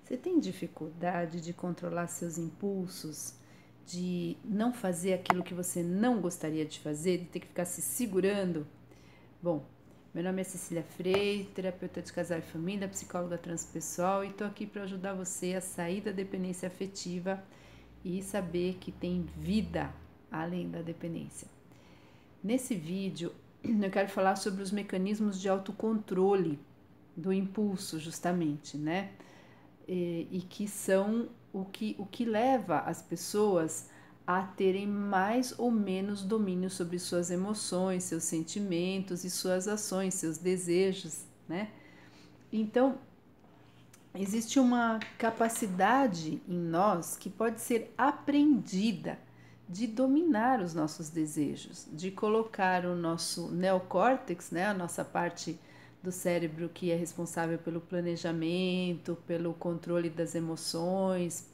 Você tem dificuldade de controlar seus impulsos, de não fazer aquilo que você não gostaria de fazer, de ter que ficar se segurando? Bom, meu nome é Cecília Freire, terapeuta de casal e família, psicóloga transpessoal, e estou aqui para ajudar você a sair da dependência afetiva e saber que tem vida além da dependência. Nesse vídeo, eu quero falar sobre os mecanismos de autocontrole do impulso, justamente, né? E que são o que leva as pessoas a terem mais ou menos domínio sobre suas emoções, seus sentimentos e suas ações, seus desejos, né? Então, existe uma capacidade em nós que pode ser aprendida de dominar os nossos desejos, de colocar o nosso neocórtex, né, a nossa parte do cérebro que é responsável pelo planejamento, pelo controle das emoções,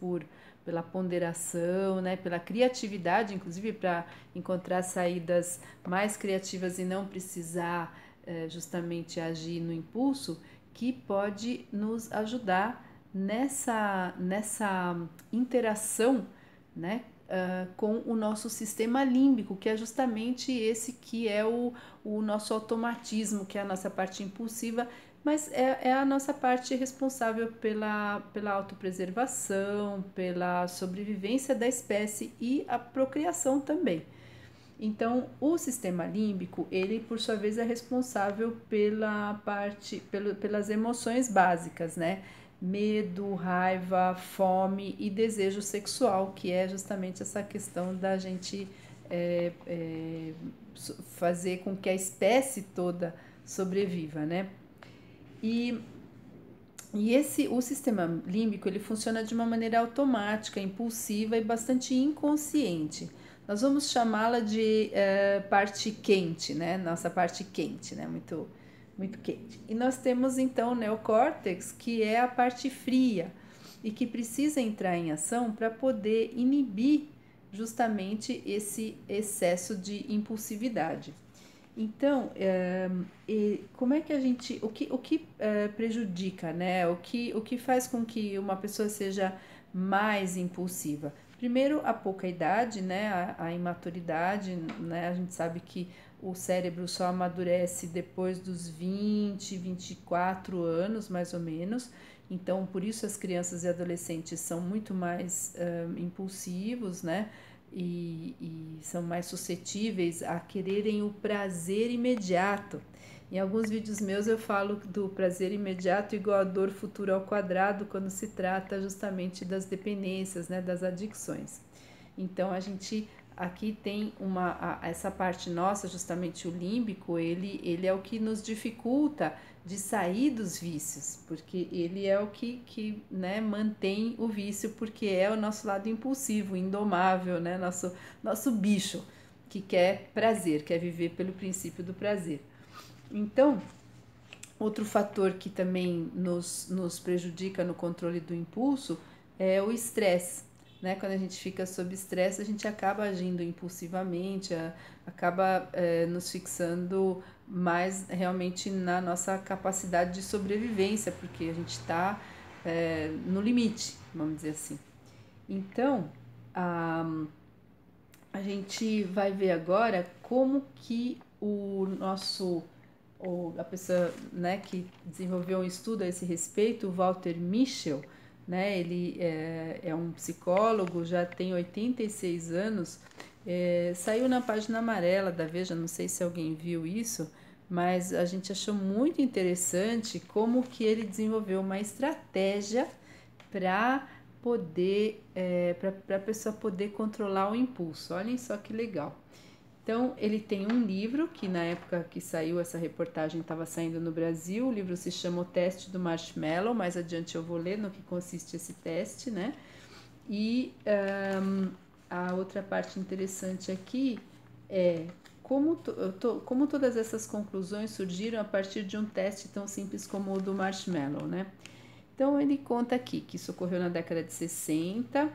pela ponderação, né, pela criatividade, inclusive para encontrar saídas mais criativas e não precisar justamente agir no impulso, que pode nos ajudar nessa interação, né, com o nosso sistema límbico, que é justamente esse que é o nosso automatismo, que é a nossa parte impulsiva, mas é a nossa parte responsável pela autopreservação, pela sobrevivência da espécie e a procriação também. Então, o sistema límbico, ele por sua vez é responsável pelas emoções básicas, né? Medo, raiva, fome e desejo sexual, que é justamente essa questão da gente fazer com que a espécie toda sobreviva, né? E o sistema límbico, ele funciona de uma maneira automática, impulsiva e bastante inconsciente. Nós vamos chamá-la de parte quente, né? Nossa parte quente, né? Muito, muito quente. E nós temos então o neocórtex, que é a parte fria e que precisa entrar em ação para poder inibir justamente esse excesso de impulsividade. Então, como é que a gente, o que prejudica, né? O que faz com que uma pessoa seja mais impulsiva? Primeiro, a pouca idade, né? A imaturidade, né? A gente sabe que o cérebro só amadurece depois dos 24 anos, mais ou menos. Então, por isso as crianças e adolescentes são muito mais impulsivos, né? E são mais suscetíveis a quererem o prazer imediato. Em alguns vídeos meus eu falo do prazer imediato igual a dor futura ao quadrado quando se trata justamente das dependências, né, das adicções. Então a gente aqui tem essa parte nossa, justamente o límbico, ele é o que nos dificulta de sair dos vícios, porque ele é o que né, mantém o vício, porque é o nosso lado impulsivo, indomável, né, nosso bicho, que quer prazer, quer viver pelo princípio do prazer. Então, outro fator que também nos prejudica no controle do impulso é o estresse. Né? Quando a gente fica sob estresse, a gente acaba agindo impulsivamente, acaba nos fixando mais realmente na nossa capacidade de sobrevivência, porque a gente está no limite, vamos dizer assim. Então, a gente vai ver agora como que a pessoa, né, que desenvolveu um estudo a esse respeito, o Walter Mischel, né, ele é um psicólogo, já tem 86 anos, saiu na página amarela da Veja, não sei se alguém viu isso, mas a gente achou muito interessante como que ele desenvolveu uma estratégia para poder, para a pessoa poder controlar o impulso. Olhem só que legal. Então, ele tem um livro que na época que saiu essa reportagem estava saindo no Brasil. O livro se chama O Teste do Marshmallow. Mais adiante eu vou ler no que consiste esse teste, né? E a outra parte interessante aqui é como todas essas conclusões surgiram a partir de um teste tão simples como o do marshmallow, né? Então, ele conta aqui que isso ocorreu na década de 60.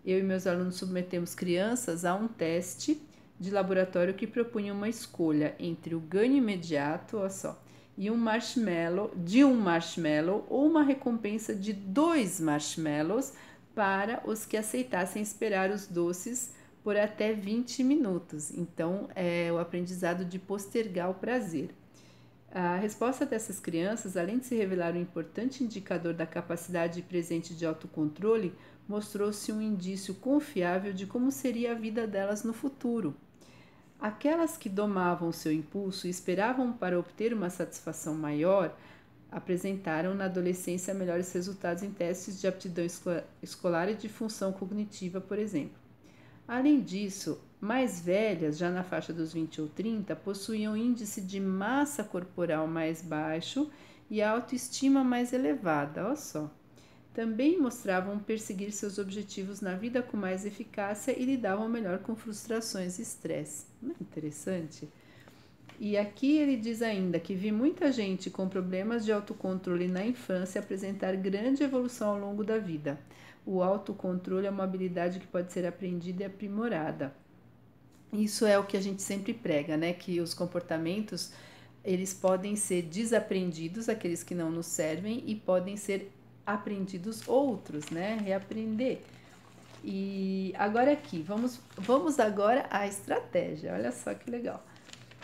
Eu e meus alunos submetemos crianças a um teste de laboratório que propunha uma escolha entre o ganho imediato, olha só, e um marshmallow ou uma recompensa de 2 marshmallows para os que aceitassem esperar os doces por até 20 minutos. Então, é o aprendizado de postergar o prazer. A resposta dessas crianças, além de se revelar um importante indicador da capacidade presente de autocontrole, mostrou-se um indício confiável de como seria a vida delas no futuro. Aquelas que domavam seu impulso e esperavam para obter uma satisfação maior, apresentaram na adolescência melhores resultados em testes de aptidão escolar e de função cognitiva, por exemplo. Além disso, mais velhas, já na faixa dos 20 ou 30, possuíam índice de massa corporal mais baixo e autoestima mais elevada, olha só. Também mostravam perseguir seus objetivos na vida com mais eficácia e lidavam melhor com frustrações e estresse. Não é interessante? E aqui ele diz ainda que vi muita gente com problemas de autocontrole na infância apresentar grande evolução ao longo da vida. O autocontrole é uma habilidade que pode ser aprendida e aprimorada. Isso é o que a gente sempre prega, né? Que os comportamentos, eles podem ser desaprendidos, aqueles que não nos servem, e podem ser aprendidos outros, né? Reaprender. E agora aqui, vamos agora à estratégia. Olha só que legal.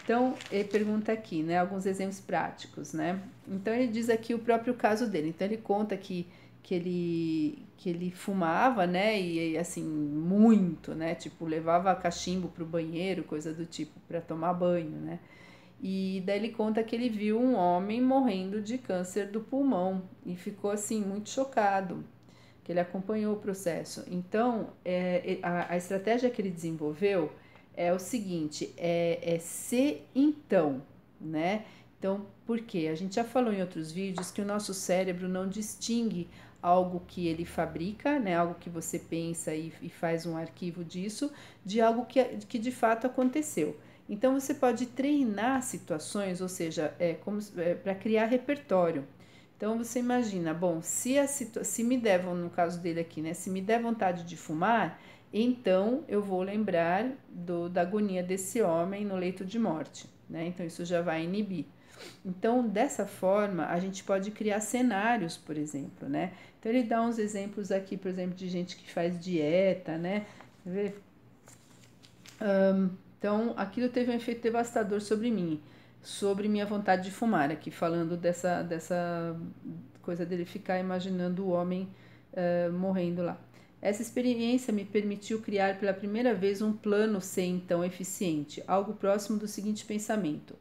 Então, ele pergunta aqui, né? Alguns exemplos práticos, né? Então, ele diz aqui o próprio caso dele. Então, ele conta que ele fumava, né, e assim, muito, né, tipo, levava cachimbo pro banheiro, coisa do tipo, para tomar banho, né, e daí ele conta que ele viu um homem morrendo de câncer do pulmão e ficou, assim, muito chocado, que ele acompanhou o processo. Então, a estratégia que ele desenvolveu é o seguinte, é ser então, né, então, por quê? A gente já falou em outros vídeos que o nosso cérebro não distingue algo que ele fabrica, né, algo que você pensa e faz um arquivo disso, de algo que de fato aconteceu. Então, você pode treinar situações, ou seja, para criar repertório. Então, você imagina, bom, se me der, no caso dele aqui, né, se me der vontade de fumar, então eu vou lembrar da agonia desse homem no leito de morte, né? Então, isso já vai inibir. Então, dessa forma, a gente pode criar cenários, por exemplo, né? Então, ele dá uns exemplos aqui, por exemplo, de gente que faz dieta, né? Quer ver? Então, aquilo teve um efeito devastador sobre mim, sobre minha vontade de fumar, aqui falando dessa coisa dele ficar imaginando o homem morrendo lá. Essa experiência me permitiu criar pela primeira vez um plano C, então, eficiente, algo próximo do seguinte pensamento.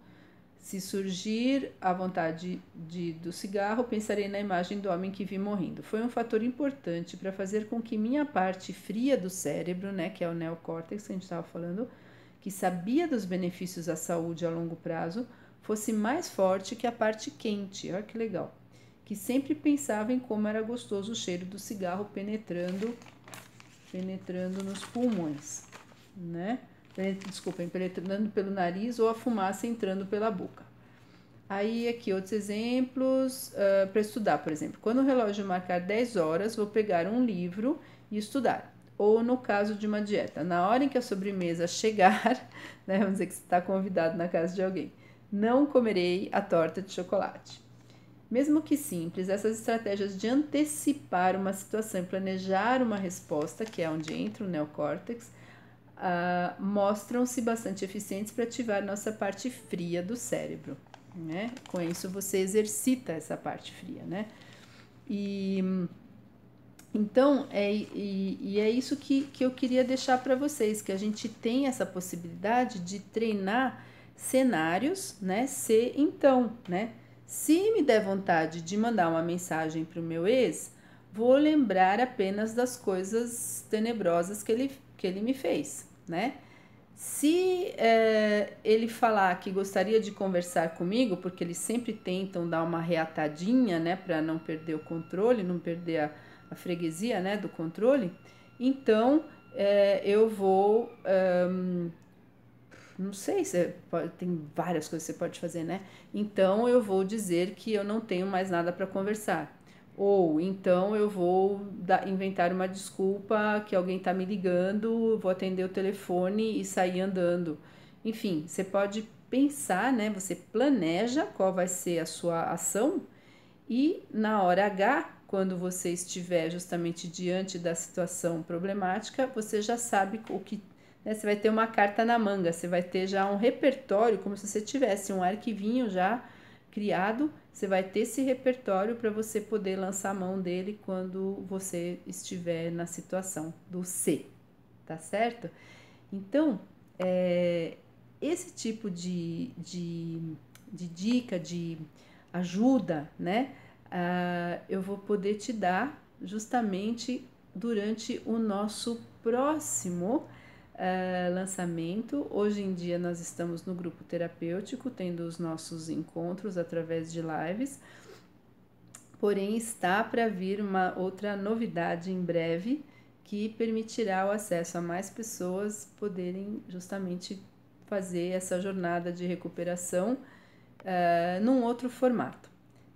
Se surgir a vontade do cigarro, pensarei na imagem do homem que vi morrendo. Foi um fator importante para fazer com que minha parte fria do cérebro, né, que é o neocórtex que a gente estava falando, que sabia dos benefícios à saúde a longo prazo, fosse mais forte que a parte quente. Olha que legal. Que sempre pensava em como era gostoso o cheiro do cigarro penetrando nos pulmões, né? Desculpem, penetrando pelo nariz ou a fumaça entrando pela boca. Aí aqui outros exemplos para estudar, por exemplo. Quando o relógio marcar 10 horas, vou pegar um livro e estudar. Ou no caso de uma dieta, na hora em que a sobremesa chegar, né, vamos dizer que você está convidado na casa de alguém, não comerei a torta de chocolate. Mesmo que simples, essas estratégias de antecipar uma situação e planejar uma resposta, que é onde entra o neocórtex, mostram-se bastante eficientes para ativar nossa parte fria do cérebro, né? Com isso você exercita essa parte fria, né? Então, é isso que eu queria deixar para vocês, que a gente tem essa possibilidade de treinar cenários, né? Se então, né? Se me der vontade de mandar uma mensagem para o meu ex, vou lembrar apenas das coisas tenebrosas que ele me fez, né? Se ele falar que gostaria de conversar comigo, porque eles sempre tentam dar uma reatadinha, né, para não perder o controle, não perder a freguesia, né, do controle, então eu vou, não sei, tem várias coisas que você pode fazer, né? Então eu vou dizer que eu não tenho mais nada para conversar. Ou então eu vou inventar uma desculpa que alguém está me ligando, vou atender o telefone e sair andando. Enfim, você pode pensar, né? Você planeja qual vai ser a sua ação e na hora H, quando você estiver justamente diante da situação problemática, você já sabe o que, né? Você vai ter uma carta na manga, você vai ter já um repertório, como se você tivesse um arquivinho já criado, você vai ter esse repertório para você poder lançar a mão dele quando você estiver na situação do C, tá certo? Então, esse tipo de dica, de ajuda, né? Eu vou poder te dar justamente durante o nosso próximo lançamento. Hoje em dia nós estamos no grupo terapêutico, tendo os nossos encontros através de lives, porém está para vir uma outra novidade em breve que permitirá o acesso a mais pessoas poderem justamente fazer essa jornada de recuperação num outro formato.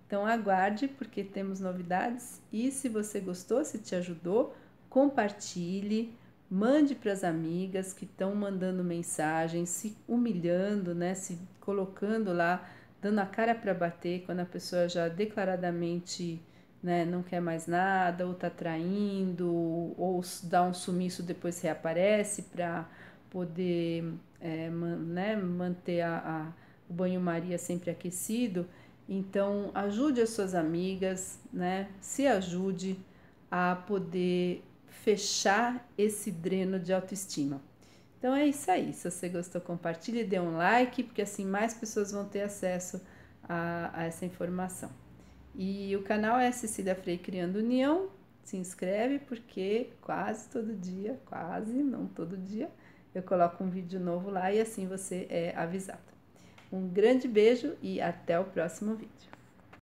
Então aguarde, porque temos novidades, e se você gostou, se te ajudou, compartilhe, mande para as amigas que estão mandando mensagens, se humilhando, né, se colocando lá, dando a cara para bater quando a pessoa já declaradamente, né, não quer mais nada, ou está traindo, ou dá um sumiço, depois reaparece para poder né, manter o banho-maria sempre aquecido. Então, ajude as suas amigas, né? Se ajude a poder fechar esse dreno de autoestima. Então é isso aí. Se você gostou, compartilhe, dê um like, porque assim mais pessoas vão ter acesso a essa informação. E o canal é Cecília Frei Criando União. Se inscreve, porque quase todo dia, quase, não todo dia, eu coloco um vídeo novo lá e assim você é avisado. Um grande beijo e até o próximo vídeo.